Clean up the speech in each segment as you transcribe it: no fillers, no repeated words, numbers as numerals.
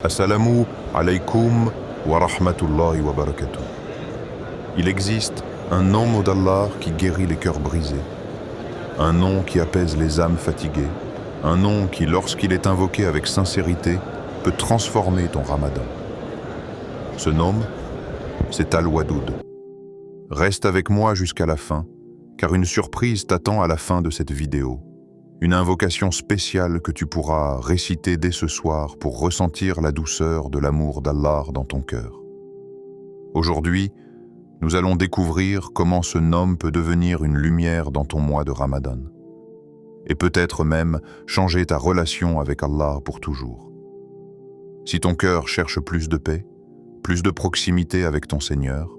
Assalamu alaikum wa rahmatullahi wa barakatuh. Il existe un nom d'Allah qui guérit les cœurs brisés, un nom qui apaise les âmes fatiguées, un nom qui, lorsqu'il est invoqué avec sincérité, peut transformer ton ramadan. Ce nom, c'est Al-Wadoud. Reste avec moi jusqu'à la fin, car une surprise t'attend à la fin de cette vidéo. Une invocation spéciale que tu pourras réciter dès ce soir pour ressentir la douceur de l'amour d'Allah dans ton cœur. Aujourd'hui, nous allons découvrir comment ce nom peut devenir une lumière dans ton mois de Ramadan, et peut-être même changer ta relation avec Allah pour toujours. Si ton cœur cherche plus de paix, plus de proximité avec ton Seigneur,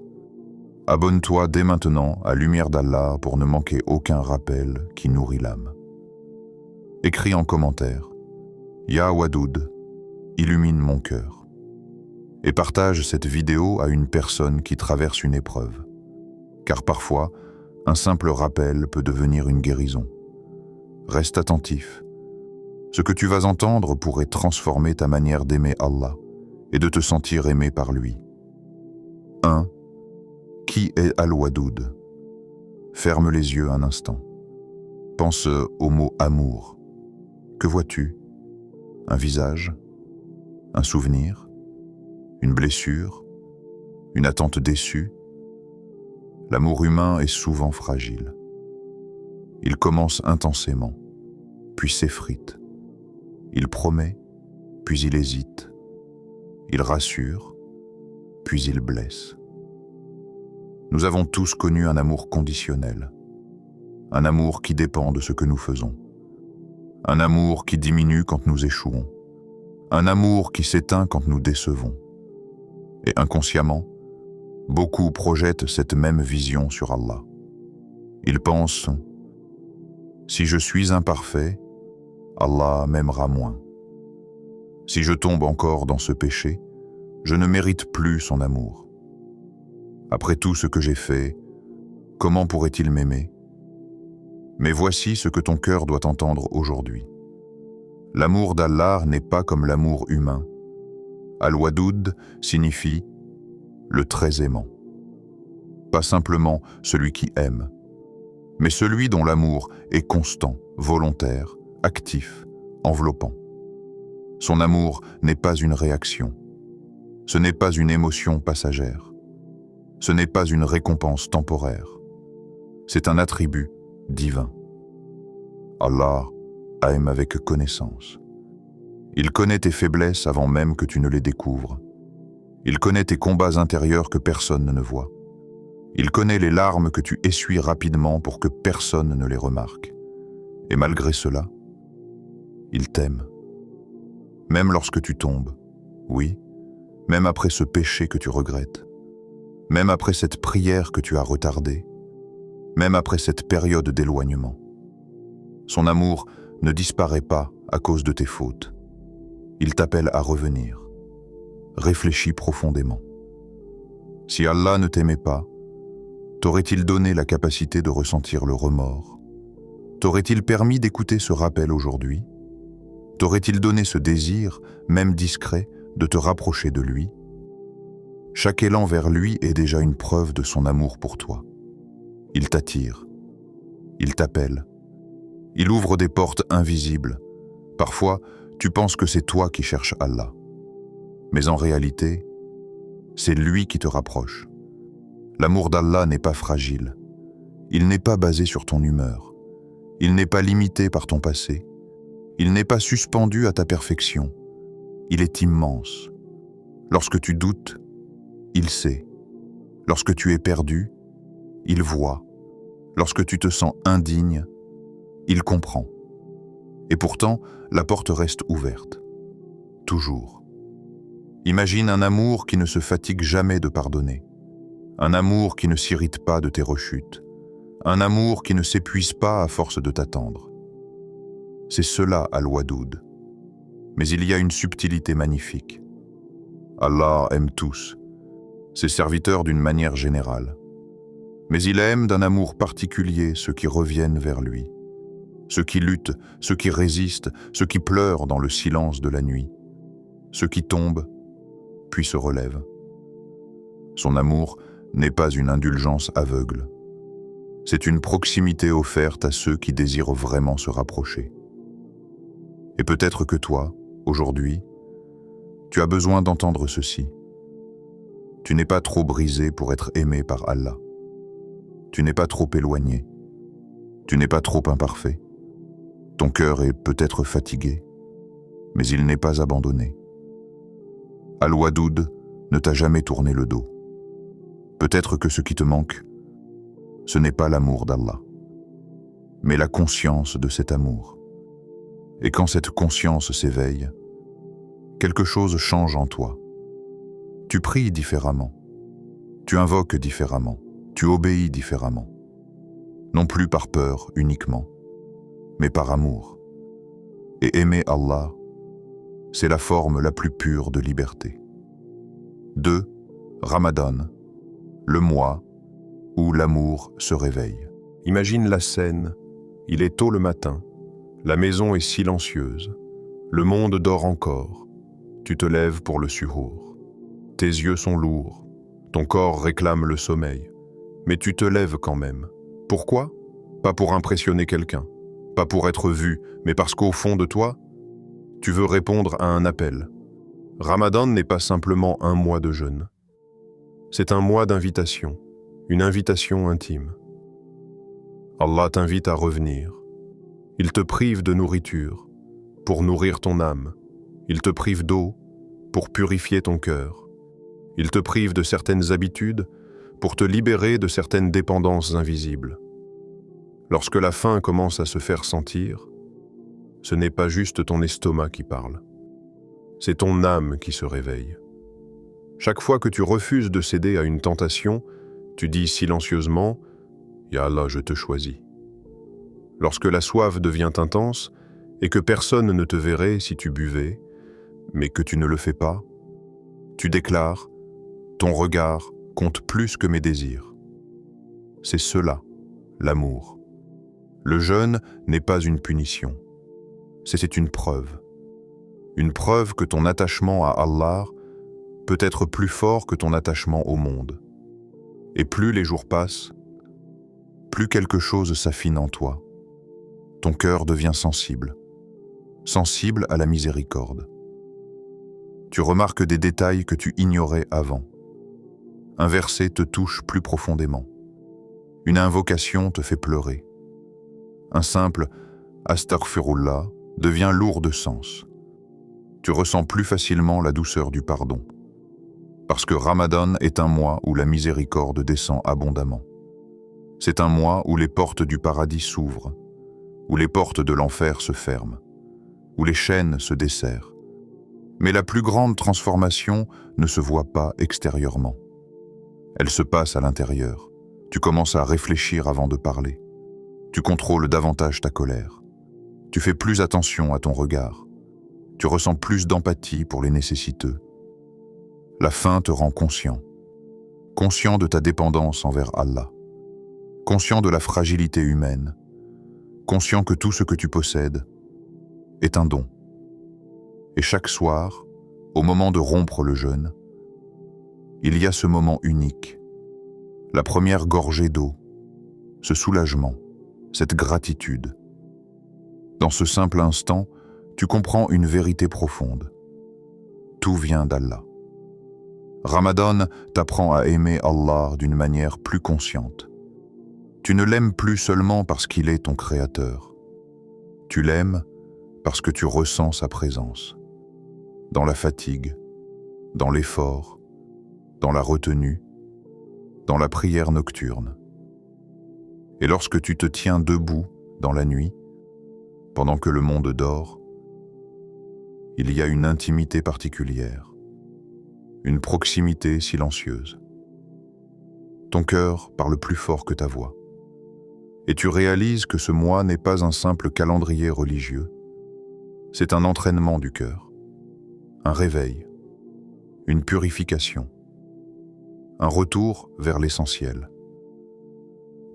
abonne-toi dès maintenant à Lumière d'Allah pour ne manquer aucun rappel qui nourrit l'âme. Écris en commentaire « Ya Wadoud, illumine mon cœur » et partage cette vidéo à une personne qui traverse une épreuve. Car parfois, un simple rappel peut devenir une guérison. Reste attentif. Ce que tu vas entendre pourrait transformer ta manière d'aimer Allah et de te sentir aimé par lui. 1. Qui est Al-Wadoud? Ferme les yeux un instant. Pense au mot amour. Que vois-tu? Un visage? Un souvenir? Une blessure? Une attente déçue? L'amour humain est souvent fragile. Il commence intensément, puis s'effrite. Il promet, puis il hésite. Il rassure, puis il blesse. Nous avons tous connu un amour conditionnel, un amour qui dépend de ce que nous faisons. Un amour qui diminue quand nous échouons. Un amour qui s'éteint quand nous décevons. Et inconsciemment, beaucoup projettent cette même vision sur Allah. Ils pensent « Si je suis imparfait, Allah m'aimera moins. Si je tombe encore dans ce péché, je ne mérite plus son amour. Après tout ce que j'ai fait, comment pourrait-il m'aimer ? Mais voici ce que ton cœur doit entendre aujourd'hui. L'amour d'Allah n'est pas comme l'amour humain. Al-Wadoud signifie le très aimant. Pas simplement celui qui aime, mais celui dont l'amour est constant, volontaire, actif, enveloppant. Son amour n'est pas une réaction. Ce n'est pas une émotion passagère. Ce n'est pas une récompense temporaire. C'est un attribut divin. Allah aime avec connaissance. Il connaît tes faiblesses avant même que tu ne les découvres. Il connaît tes combats intérieurs que personne ne voit. Il connaît les larmes que tu essuies rapidement pour que personne ne les remarque. Et malgré cela, il t'aime. Même lorsque tu tombes, oui, même après ce péché que tu regrettes, même après cette prière que tu as retardée, même après cette période d'éloignement. Son amour ne disparaît pas à cause de tes fautes. Il t'appelle à revenir. Réfléchis profondément. Si Allah ne t'aimait pas, t'aurait-il donné la capacité de ressentir le remords? T'aurait-il permis d'écouter ce rappel aujourd'hui? T'aurait-il donné ce désir, même discret, de te rapprocher de lui? Chaque élan vers lui est déjà une preuve de son amour pour toi. Il t'attire, il t'appelle, il ouvre des portes invisibles. Parfois, tu penses que c'est toi qui cherches Allah. Mais en réalité, c'est lui qui te rapproche. L'amour d'Allah n'est pas fragile. Il n'est pas basé sur ton humeur. Il n'est pas limité par ton passé. Il n'est pas suspendu à ta perfection. Il est immense. Lorsque tu doutes, il sait. Lorsque tu es perdu, il voit. Lorsque tu te sens indigne, il comprend. Et pourtant, la porte reste ouverte. Toujours. Imagine un amour qui ne se fatigue jamais de pardonner. Un amour qui ne s'irrite pas de tes rechutes. Un amour qui ne s'épuise pas à force de t'attendre. C'est cela Al-Wadoud. Mais il y a une subtilité magnifique. Allah aime tous, ses serviteurs d'une manière générale. Mais il aime d'un amour particulier ceux qui reviennent vers lui, ceux qui luttent, ceux qui résistent, ceux qui pleurent dans le silence de la nuit. ceux qui tombent, puis se relèvent. Son amour n'est pas une indulgence aveugle. C'est une proximité offerte à ceux qui désirent vraiment se rapprocher. Et peut-être que toi, aujourd'hui, tu as besoin d'entendre ceci. Tu n'es pas trop brisé pour être aimé par Allah. Tu n'es pas trop éloigné. Tu n'es pas trop imparfait. Ton cœur est peut-être fatigué, mais il n'est pas abandonné. Al-Wadoud ne t'a jamais tourné le dos. Peut-être que ce qui te manque, ce n'est pas l'amour d'Allah, mais la conscience de cet amour. Et quand cette conscience s'éveille, quelque chose change en toi. Tu pries différemment, tu invoques différemment, tu obéis différemment. Non plus par peur uniquement, mais par amour. Et aimer Allah, c'est la forme la plus pure de liberté. 2. Ramadan, le mois où l'amour se réveille. Imagine la scène, il est tôt le matin, la maison est silencieuse, le monde dort encore, tu te lèves pour le suhour. Tes yeux sont lourds, ton corps réclame le sommeil, mais tu te lèves quand même. Pourquoi? Pas pour impressionner quelqu'un, pas pour être vu, mais parce qu'au fond de toi, tu veux répondre à un appel. Ramadan n'est pas simplement un mois de jeûne. C'est un mois d'invitation, une invitation intime. Allah t'invite à revenir. Il te prive de nourriture pour nourrir ton âme. Il te prive d'eau pour purifier ton cœur. Il te prive de certaines habitudes pour te libérer de certaines dépendances invisibles. Lorsque la faim commence à se faire sentir, ce n'est pas juste ton estomac qui parle. C'est ton âme qui se réveille. Chaque fois que tu refuses de céder à une tentation, tu dis silencieusement « Ya Allah, je te choisis ». Lorsque la soif devient intense et que personne ne te verrait si tu buvais, mais que tu ne le fais pas, tu déclares « Ton regard compte plus que mes désirs ». C'est cela, l'amour. Le jeûne n'est pas une punition, c'est une preuve. Une preuve que ton attachement à Allah peut être plus fort que ton attachement au monde. Et plus les jours passent, plus quelque chose s'affine en toi. Ton cœur devient sensible, sensible à la miséricorde. Tu remarques des détails que tu ignorais avant. Un verset te touche plus profondément. Une invocation te fait pleurer. Un simple « Astaghfirullah » devient lourd de sens. Tu ressens plus facilement la douceur du pardon. Parce que Ramadan est un mois où la miséricorde descend abondamment. C'est un mois où les portes du paradis s'ouvrent, où les portes de l'enfer se ferment, où les chaînes se desserrent. Mais la plus grande transformation ne se voit pas extérieurement. Elle se passe à l'intérieur. Tu commences à réfléchir avant de parler. Tu contrôles davantage ta colère. Tu fais plus attention à ton regard. Tu ressens plus d'empathie pour les nécessiteux. La faim te rend conscient. Conscient de ta dépendance envers Allah. Conscient de la fragilité humaine. Conscient que tout ce que tu possèdes est un don. Et chaque soir, au moment de rompre le jeûne, il y a ce moment unique, la première gorgée d'eau, ce soulagement, cette gratitude. Dans ce simple instant, tu comprends une vérité profonde. Tout vient d'Allah. Ramadan t'apprend à aimer Allah d'une manière plus consciente. Tu ne l'aimes plus seulement parce qu'il est ton créateur. Tu l'aimes parce que tu ressens sa présence. Dans la fatigue, dans l'effort, dans la retenue, dans la prière nocturne. Et lorsque tu te tiens debout dans la nuit, pendant que le monde dort, il y a une intimité particulière, une proximité silencieuse. Ton cœur parle plus fort que ta voix. Et tu réalises que ce mois n'est pas un simple calendrier religieux, c'est un entraînement du cœur, un réveil, une purification, un retour vers l'essentiel.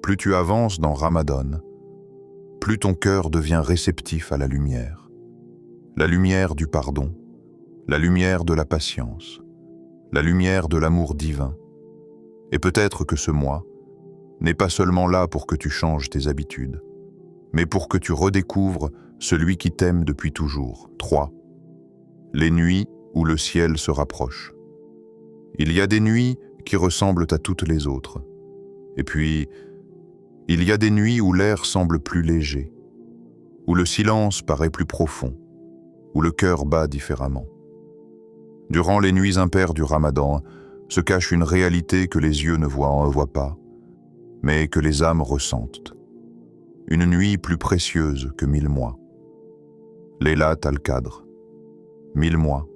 Plus tu avances dans Ramadan, plus ton cœur devient réceptif à la lumière du pardon, la lumière de la patience, la lumière de l'amour divin. Et peut-être que ce moi n'est pas seulement là pour que tu changes tes habitudes, mais pour que tu redécouvres celui qui t'aime depuis toujours. 3. Les nuits où le ciel se rapproche. Il y a des nuits qui ressemblent à toutes les autres. Et puis, il y a des nuits où l'air semble plus léger, où le silence paraît plus profond, où le cœur bat différemment. Durant les nuits impaires du Ramadan, se cache une réalité que les yeux ne voient pas, mais que les âmes ressentent. Une nuit plus précieuse que 1000 mois. Laylat al-Qadr, 1000 mois.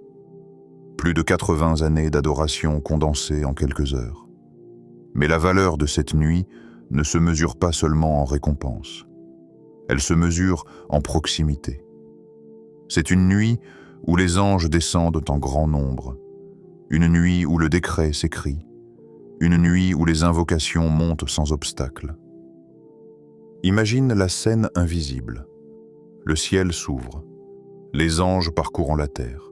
Plus de 80 années d'adoration condensées en quelques heures. Mais la valeur de cette nuit ne se mesure pas seulement en récompense. Elle se mesure en proximité. C'est une nuit où les anges descendent en grand nombre. Une nuit où le décret s'écrit. Une nuit où les invocations montent sans obstacle. Imagine la scène invisible. Le ciel s'ouvre. Les anges parcourant la terre.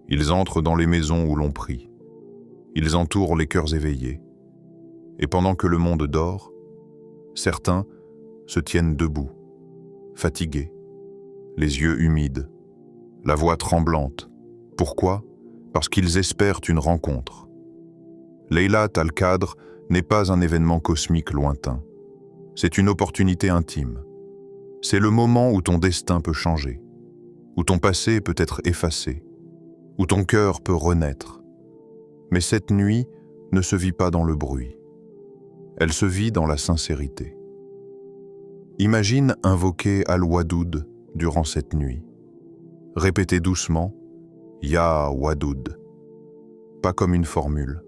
Ils entrent dans les maisons où l'on prie. Ils entourent les cœurs éveillés. Et pendant que le monde dort, certains se tiennent debout, fatigués, les yeux humides, la voix tremblante. Pourquoi ? Parce qu'ils espèrent une rencontre. Laylat al-Qadr n'est pas un événement cosmique lointain. C'est une opportunité intime. C'est le moment où ton destin peut changer, où ton passé peut être effacé, où ton cœur peut renaître. Mais cette nuit ne se vit pas dans le bruit. Elle se vit dans la sincérité. Imagine invoquer Al-Wadoud durant cette nuit. Répétez doucement « Ya Wadoud ». Pas comme une formule,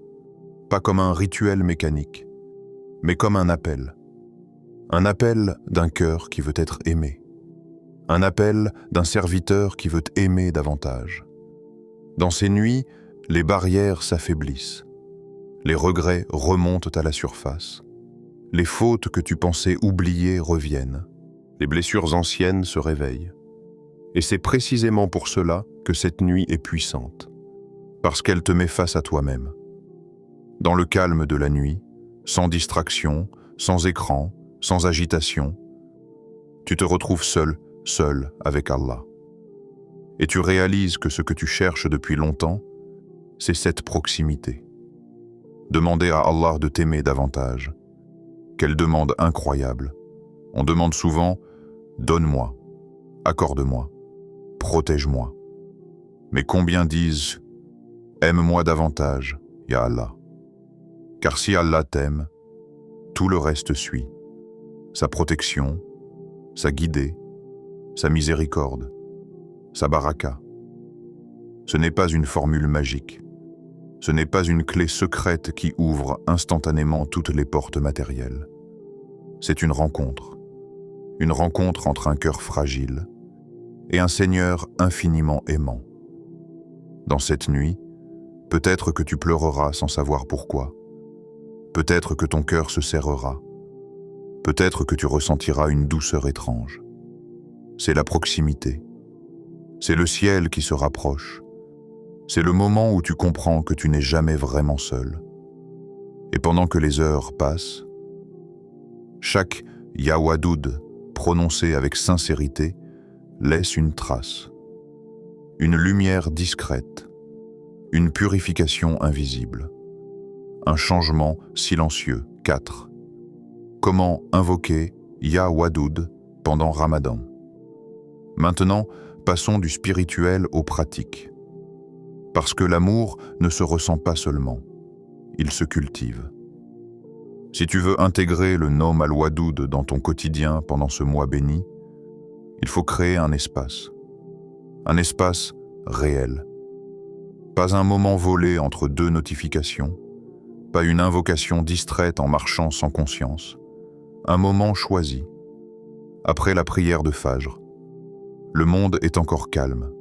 pas comme un rituel mécanique, mais comme un appel. Un appel d'un cœur qui veut être aimé. Un appel d'un serviteur qui veut aimer davantage. Dans ces nuits, les barrières s'affaiblissent. Les regrets remontent à la surface. Les fautes que tu pensais oublier reviennent. Les blessures anciennes se réveillent. Et c'est précisément pour cela que cette nuit est puissante. Parce qu'elle te met face à toi-même. Dans le calme de la nuit, sans distraction, sans écran, sans agitation, tu te retrouves seul avec Allah. Et tu réalises que ce que tu cherches depuis longtemps, c'est cette proximité. Demander à Allah de t'aimer davantage. Quelle demande incroyable. On demande souvent « Donne-moi, accorde-moi, protège-moi ». Mais combien disent « Aime-moi davantage, ya Allah ». Car si Allah t'aime, tout le reste suit. Sa protection, sa guidée, sa miséricorde, sa baraka. Ce n'est pas une formule magique. Ce n'est pas une clé secrète qui ouvre instantanément toutes les portes matérielles. C'est une rencontre entre un cœur fragile et un Seigneur infiniment aimant. Dans cette nuit, peut-être que tu pleureras sans savoir pourquoi. Peut-être que ton cœur se serrera. Peut-être que tu ressentiras une douceur étrange. C'est la proximité. C'est le ciel qui se rapproche. C'est le moment où tu comprends que tu n'es jamais vraiment seul. Et pendant que les heures passent, chaque « Ya Wadoud » prononcé avec sincérité laisse une trace, une lumière discrète, une purification invisible, un changement silencieux. 4. Comment invoquer Ya Wadoud pendant Ramadan? Maintenant, passons du spirituel au pratique. Parce que l'amour ne se ressent pas seulement, il se cultive. Si tu veux intégrer le nom Al-Wadoud dans ton quotidien pendant ce mois béni, il faut créer un espace réel. Pas un moment volé entre deux notifications, pas une invocation distraite en marchant sans conscience, un moment choisi. Après la prière de Fajr, le monde est encore calme.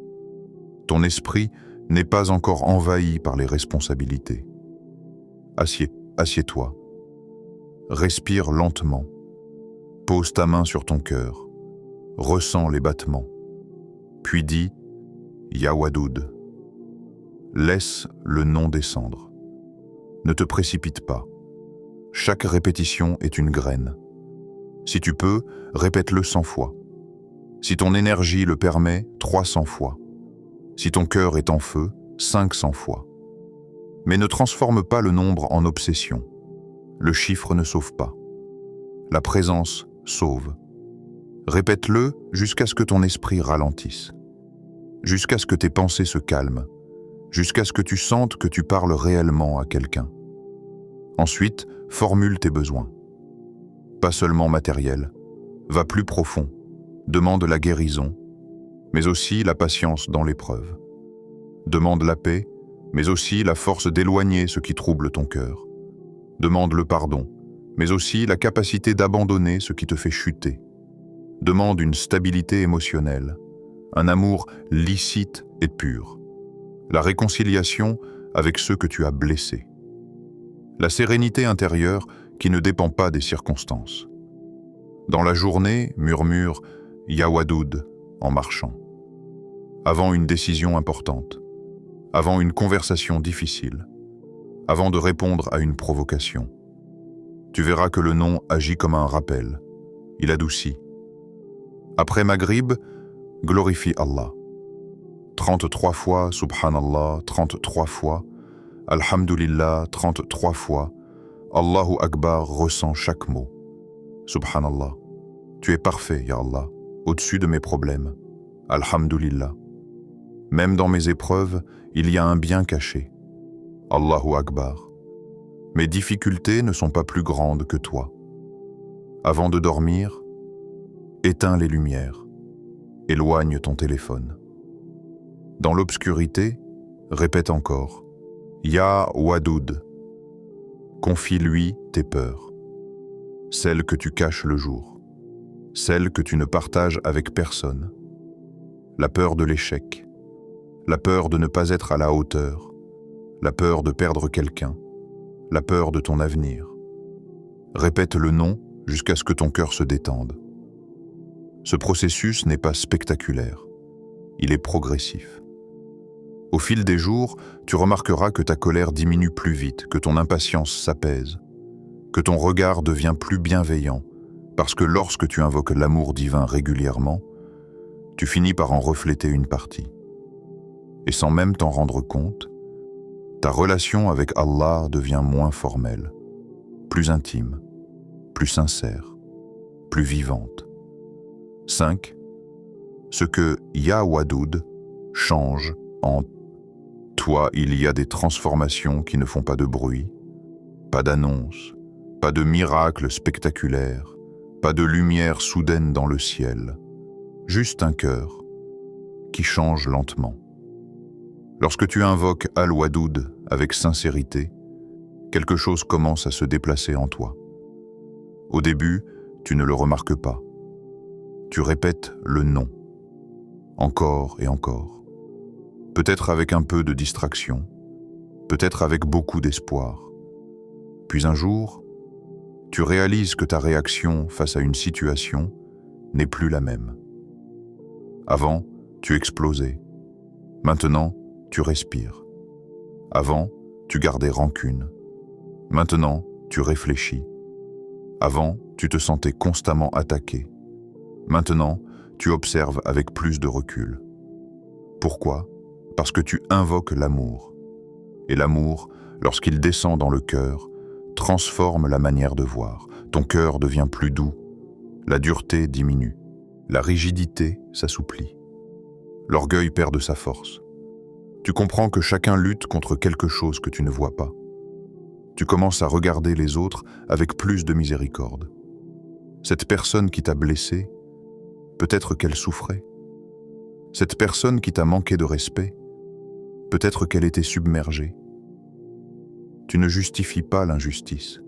Ton esprit n'est pas encore envahi par les responsabilités. Assieds-toi. Respire lentement. Pose ta main sur ton cœur. Ressens les battements. Puis dis « Ya Wadoud ». Laisse le non descendre. Ne te précipite pas. Chaque répétition est une graine. Si tu peux, répète-le 100 fois. Si ton énergie le permet, 300 fois. Si ton cœur est en feu, 500 fois. Mais ne transforme pas le nombre en obsession. Le chiffre ne sauve pas. La présence sauve. Répète-le jusqu'à ce que ton esprit ralentisse. Jusqu'à ce que tes pensées se calment. Jusqu'à ce que tu sentes que tu parles réellement à quelqu'un. Ensuite, formule tes besoins. Pas seulement matériels. Va plus profond. Demande la guérison, mais aussi la patience dans l'épreuve. Demande la paix, mais aussi la force d'éloigner ce qui trouble ton cœur. Demande le pardon, mais aussi la capacité d'abandonner ce qui te fait chuter. Demande une stabilité émotionnelle, un amour licite et pur. La réconciliation avec ceux que tu as blessés. La sérénité intérieure qui ne dépend pas des circonstances. Dans la journée, murmure « Ya Wadoud » en marchant. Avant une décision importante. Avant une conversation difficile. Avant de répondre à une provocation. Tu verras que le non agit comme un rappel. Il adoucit. Après Maghrib, glorifie Allah. 33 fois Subhanallah, 33 fois Alhamdulillah, 33 fois Allahu Akbar ressent chaque mot. Subhanallah, tu es parfait, Ya Allah, au-dessus de mes problèmes. Alhamdulillah. Même dans mes épreuves, il y a un bien caché. Allahu Akbar. Mes difficultés ne sont pas plus grandes que toi. Avant de dormir, éteins les lumières. Éloigne ton téléphone. Dans l'obscurité, répète encore. Ya Wadoud. Confie-lui tes peurs. Celles que tu caches le jour. Celles que tu ne partages avec personne. La peur de l'échec. La peur de ne pas être à la hauteur. La peur de perdre quelqu'un. La peur de ton avenir. Répète le non jusqu'à ce que ton cœur se détende. Ce processus n'est pas spectaculaire. Il est progressif. Au fil des jours, tu remarqueras que ta colère diminue plus vite, que ton impatience s'apaise, que ton regard devient plus bienveillant, parce que lorsque tu invoques l'amour divin régulièrement, tu finis par en refléter une partie. Et sans même t'en rendre compte, ta relation avec Allah devient moins formelle, plus intime, plus sincère, plus vivante. 5. Ce que Ya Wadoud change en toi, il y a des transformations qui ne font pas de bruit, pas d'annonce, pas de miracle spectaculaire, pas de lumière soudaine dans le ciel, juste un cœur qui change lentement. Lorsque tu invoques Al-Wadoud avec sincérité, quelque chose commence à se déplacer en toi. Au début, tu ne le remarques pas. Tu répètes le non, encore et encore. Peut-être avec un peu de distraction, peut-être avec beaucoup d'espoir. Puis un jour, tu réalises que ta réaction face à une situation n'est plus la même. Avant, tu explosais. Maintenant, tu respires. Avant, tu gardais rancune. Maintenant, tu réfléchis. Avant, tu te sentais constamment attaqué. Maintenant, tu observes avec plus de recul. Pourquoi ? Parce que tu invoques l'amour. Et l'amour, lorsqu'il descend dans le cœur, transforme la manière de voir. Ton cœur devient plus doux. La dureté diminue. La rigidité s'assouplit. L'orgueil perd de sa force. Tu comprends que chacun lutte contre quelque chose que tu ne vois pas. Tu commences à regarder les autres avec plus de miséricorde. Cette personne qui t'a blessé, peut-être qu'elle souffrait. Cette personne qui t'a manqué de respect, peut-être qu'elle était submergée. Tu ne justifies pas l'injustice,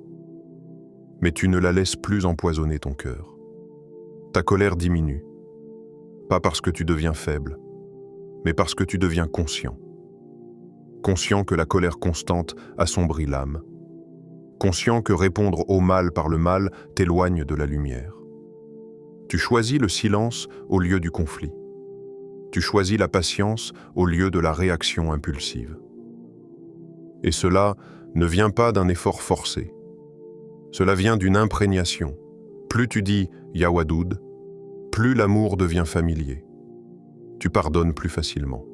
mais tu ne la laisses plus empoisonner ton cœur. Ta colère diminue, pas parce que tu deviens faible, mais parce que tu deviens conscient. Conscient que la colère constante assombrit l'âme. Conscient que répondre au mal par le mal t'éloigne de la lumière. Tu choisis le silence au lieu du conflit. Tu choisis la patience au lieu de la réaction impulsive. Et cela ne vient pas d'un effort forcé. Cela vient d'une imprégnation. Plus tu dis « Ya Wadoud », plus l'amour devient familier. Tu pardonnes plus facilement.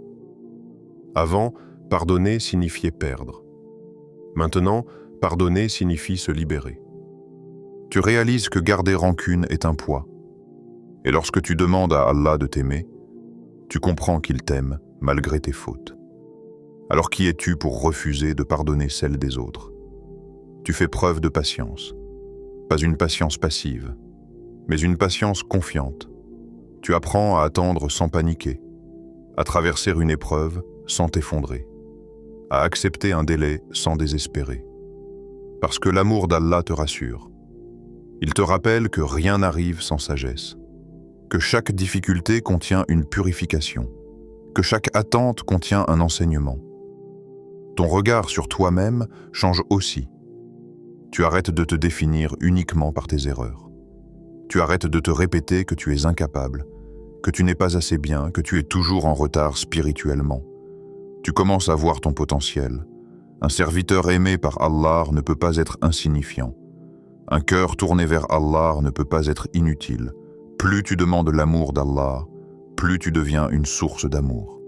Avant, pardonner signifiait perdre. Maintenant, pardonner signifie se libérer. Tu réalises que garder rancune est un poids. Et lorsque tu demandes à Allah de t'aimer, tu comprends qu'il t'aime malgré tes fautes. Alors qui es-tu pour refuser de pardonner celles des autres? Tu fais preuve de patience. Pas une patience passive, mais une patience confiante. Tu apprends à attendre sans paniquer, à traverser une épreuve sans t'effondrer, à accepter un délai sans désespérer. Parce que l'amour d'Allah te rassure. Il te rappelle que rien n'arrive sans sagesse, que chaque difficulté contient une purification, que chaque attente contient un enseignement. Ton regard sur toi-même change aussi. Tu arrêtes de te définir uniquement par tes erreurs. Tu arrêtes de te répéter que tu es incapable, que tu n'es pas assez bien, que tu es toujours en retard spirituellement. Tu commences à voir ton potentiel. Un serviteur aimé par Allah ne peut pas être insignifiant. Un cœur tourné vers Allah ne peut pas être inutile. Plus tu demandes l'amour d'Allah, plus tu deviens une source d'amour.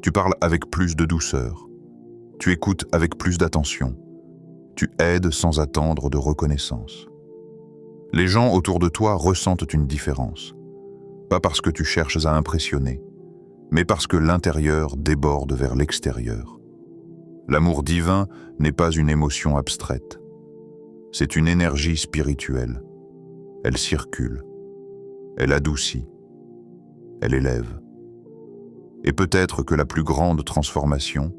Tu parles avec plus de douceur. Tu écoutes avec plus d'attention. Tu aides sans attendre de reconnaissance. Les gens autour de toi ressentent une différence. Pas parce que tu cherches à impressionner, mais parce que l'intérieur déborde vers l'extérieur. L'amour divin n'est pas une émotion abstraite. C'est une énergie spirituelle. Elle circule. Elle adoucit. Elle élève. Et peut-être que la plus grande transformation,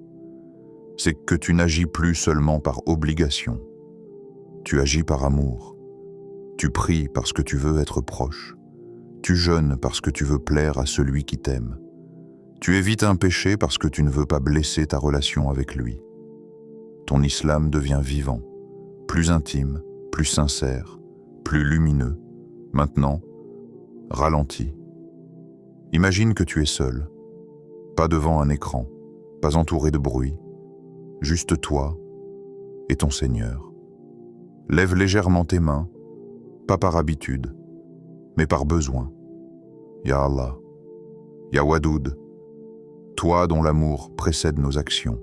c'est que tu n'agis plus seulement par obligation. Tu agis par amour. Tu pries parce que tu veux être proche. Tu jeûnes parce que tu veux plaire à celui qui t'aime. Tu évites un péché parce que tu ne veux pas blesser ta relation avec lui. Ton islam devient vivant, plus intime, plus sincère, plus lumineux. Maintenant, ralentis. Imagine que tu es seul, pas devant un écran, pas entouré de bruit, juste toi et ton Seigneur. Lève légèrement tes mains, pas par habitude, mais par besoin. Ya Allah, Ya Wadoud, toi dont l'amour précède nos actions,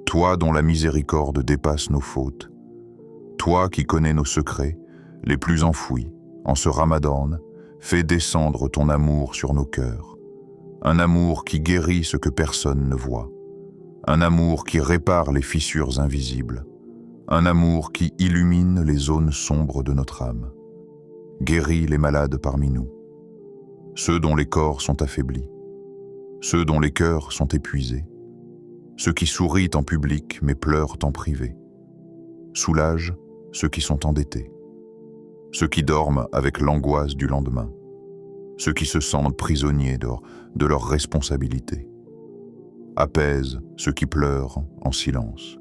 toi dont la miséricorde dépasse nos fautes, toi qui connais nos secrets les plus enfouis, en ce Ramadan, fais descendre ton amour sur nos cœurs, un amour qui guérit ce que personne ne voit, un amour qui répare les fissures invisibles, un amour qui illumine les zones sombres de notre âme. Guéris les malades parmi nous, ceux dont les corps sont affaiblis, ceux dont les cœurs sont épuisés, ceux qui sourient en public mais pleurent en privé. Soulage ceux qui sont endettés, ceux qui dorment avec l'angoisse du lendemain, ceux qui se sentent prisonniers de leurs responsabilités. Apaise ceux qui pleurent en silence,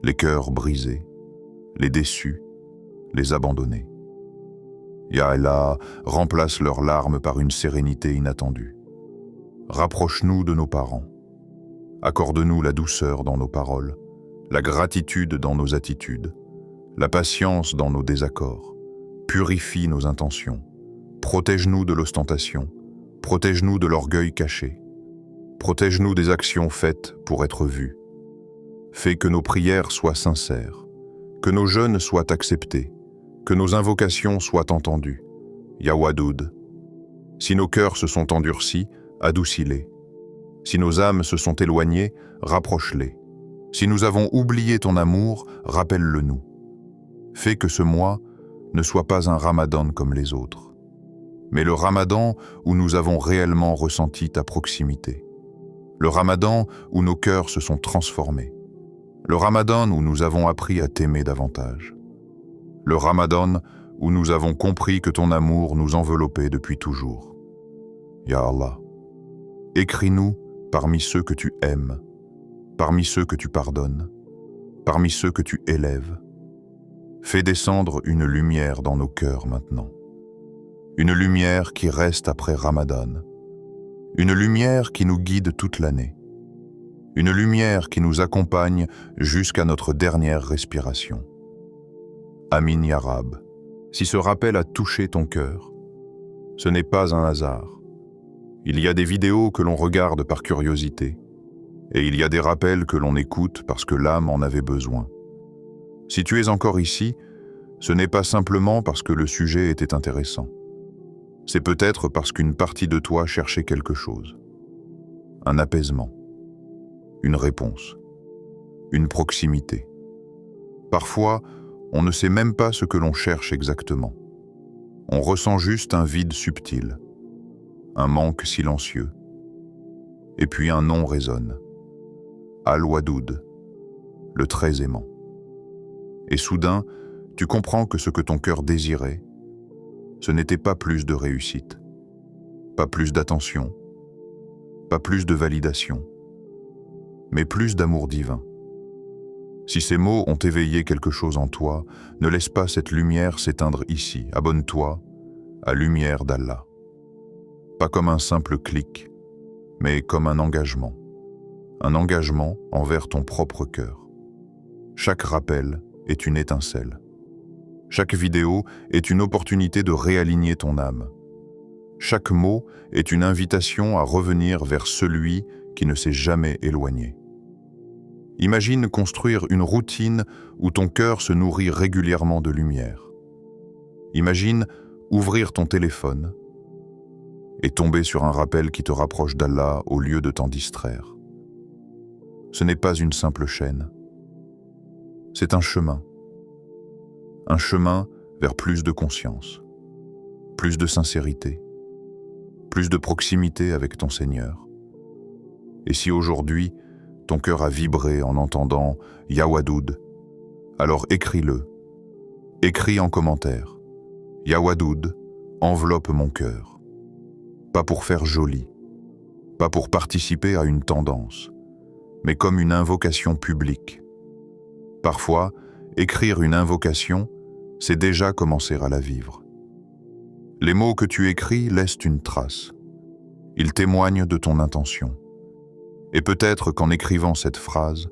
les cœurs brisés, les déçus, les abandonnés. Ya Allah, remplace leurs larmes par une sérénité inattendue. Rapproche-nous de nos parents. Accorde-nous la douceur dans nos paroles, la gratitude dans nos attitudes, la patience dans nos désaccords. Purifie nos intentions. Protège-nous de l'ostentation. Protège-nous de l'orgueil caché. Protège-nous des actions faites pour être vues. Fais que nos prières soient sincères, que nos jeûnes soient acceptés, que nos invocations soient entendues. Ya Wadoud, si nos cœurs se sont endurcis, adoucis-les. Si nos âmes se sont éloignées, rapproche-les. Si nous avons oublié ton amour, rappelle-le-nous. Fais que ce mois ne soit pas un Ramadan comme les autres, mais le Ramadan où nous avons réellement ressenti ta proximité. Le Ramadan où nos cœurs se sont transformés. Le Ramadan où nous avons appris à t'aimer davantage. Le Ramadan où nous avons compris que ton amour nous enveloppait depuis toujours. Ya Allah, écris-nous parmi ceux que tu aimes, parmi ceux que tu pardonnes, parmi ceux que tu élèves. Fais descendre une lumière dans nos cœurs maintenant. Une lumière qui reste après Ramadan. Une lumière qui nous guide toute l'année. Une lumière qui nous accompagne jusqu'à notre dernière respiration. Amin ya Rab. Si ce rappel a touché ton cœur, ce n'est pas un hasard. Il y a des vidéos que l'on regarde par curiosité, et il y a des rappels que l'on écoute parce que l'âme en avait besoin. Si tu es encore ici, ce n'est pas simplement parce que le sujet était intéressant. C'est peut-être parce qu'une partie de toi cherchait quelque chose. Un apaisement, une réponse, une proximité. Parfois, on ne sait même pas ce que l'on cherche exactement. On ressent juste un vide subtil, un manque silencieux. Et puis un nom résonne. Al-Wadoud, le très aimant. Et soudain, tu comprends que ce que ton cœur désirait, ce n'était pas plus de réussite, pas plus d'attention, pas plus de validation, mais plus d'amour divin. Si ces mots ont éveillé quelque chose en toi, ne laisse pas cette lumière s'éteindre ici. Abonne-toi à Lumière d'Allah. Pas comme un simple clic, mais comme un engagement envers ton propre cœur. Chaque rappel est une étincelle. Chaque vidéo est une opportunité de réaligner ton âme. Chaque mot est une invitation à revenir vers celui qui ne s'est jamais éloigné. Imagine construire une routine où ton cœur se nourrit régulièrement de lumière. Imagine ouvrir ton téléphone et tomber sur un rappel qui te rapproche d'Allah au lieu de t'en distraire. Ce n'est pas une simple chaîne. C'est un chemin vers plus de conscience, plus de sincérité, plus de proximité avec ton Seigneur. Et si aujourd'hui, ton cœur a vibré en entendant « Ya Wadoud », alors écris-le. Écris en commentaire « Ya Wadoud, enveloppe mon cœur ». Pas pour faire joli, pas pour participer à une tendance, mais comme une invocation publique. Parfois, écrire une invocation, c'est déjà commencer à la vivre. Les mots que tu écris laissent une trace. Ils témoignent de ton intention. Et peut-être qu'en écrivant cette phrase,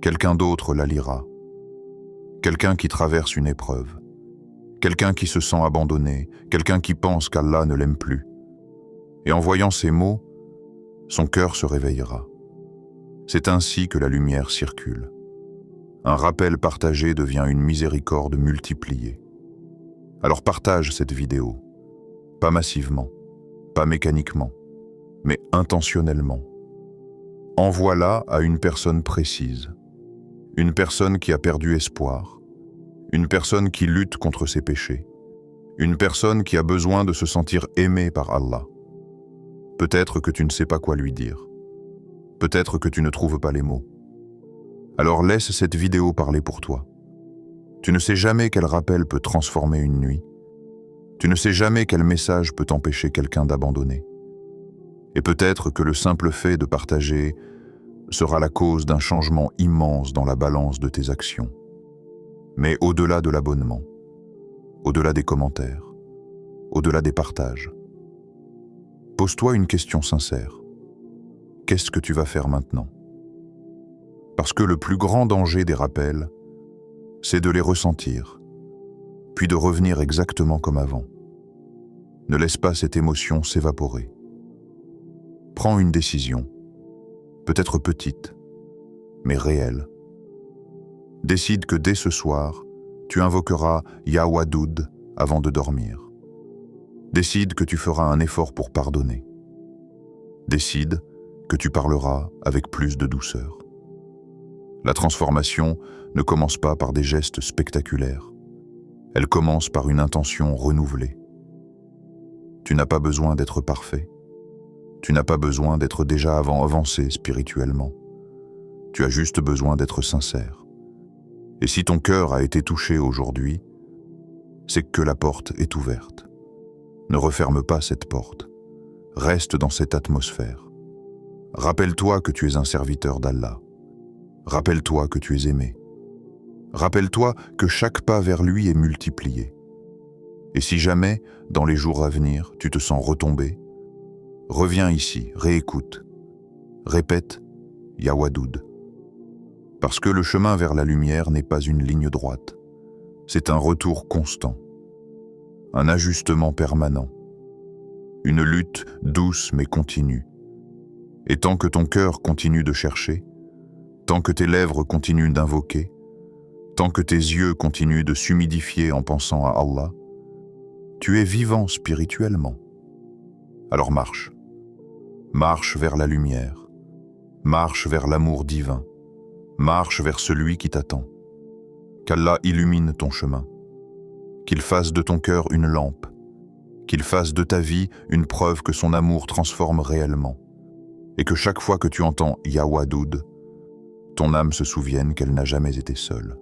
quelqu'un d'autre la lira. Quelqu'un qui traverse une épreuve. Quelqu'un qui se sent abandonné. Quelqu'un qui pense qu'Allah ne l'aime plus. Et en voyant ces mots, son cœur se réveillera. C'est ainsi que la lumière circule. Un rappel partagé devient une miséricorde multipliée. Alors partage cette vidéo. Pas massivement, pas mécaniquement, mais intentionnellement. Envoie-la à une personne précise. Une personne qui a perdu espoir. Une personne qui lutte contre ses péchés. Une personne qui a besoin de se sentir aimée par Allah. Peut-être que tu ne sais pas quoi lui dire. Peut-être que tu ne trouves pas les mots. Alors laisse cette vidéo parler pour toi. Tu ne sais jamais quel rappel peut transformer une nuit. Tu ne sais jamais quel message peut empêcher quelqu'un d'abandonner. Et peut-être que le simple fait de partager sera la cause d'un changement immense dans la balance de tes actions. Mais au-delà de l'abonnement, au-delà des commentaires, au-delà des partages, pose-toi une question sincère. Qu'est-ce que tu vas faire maintenant? Parce que le plus grand danger des rappels, c'est de les ressentir, puis de revenir exactement comme avant. Ne laisse pas cette émotion s'évaporer. Prends une décision, peut-être petite, mais réelle. Décide que dès ce soir, tu invoqueras Ya Wadoud avant de dormir. Décide que tu feras un effort pour pardonner. Décide que tu parleras avec plus de douceur. La transformation ne commence pas par des gestes spectaculaires. Elle commence par une intention renouvelée. Tu n'as pas besoin d'être parfait. Tu n'as pas besoin d'être déjà avancé spirituellement. Tu as juste besoin d'être sincère. Et si ton cœur a été touché aujourd'hui, c'est que la porte est ouverte. Ne referme pas cette porte. Reste dans cette atmosphère. Rappelle-toi que tu es un serviteur d'Allah. Rappelle-toi que tu es aimé. Rappelle-toi que chaque pas vers lui est multiplié. Et si jamais, dans les jours à venir, tu te sens retombé, reviens ici, réécoute, répète Ya Wadoud. Parce que le chemin vers la lumière n'est pas une ligne droite, c'est un retour constant, un ajustement permanent, une lutte douce mais continue. Et tant que ton cœur continue de chercher, tant que tes lèvres continuent d'invoquer, tant que tes yeux continuent de s'humidifier en pensant à Allah, tu es vivant spirituellement. Alors marche. Marche vers la lumière. Marche vers l'amour divin. Marche vers celui qui t'attend. Qu'Allah illumine ton chemin. Qu'il fasse de ton cœur une lampe. Qu'il fasse de ta vie une preuve que son amour transforme réellement. Et que chaque fois que tu entends Ya Wadoud, ton âme se souvienne qu'elle n'a jamais été seule.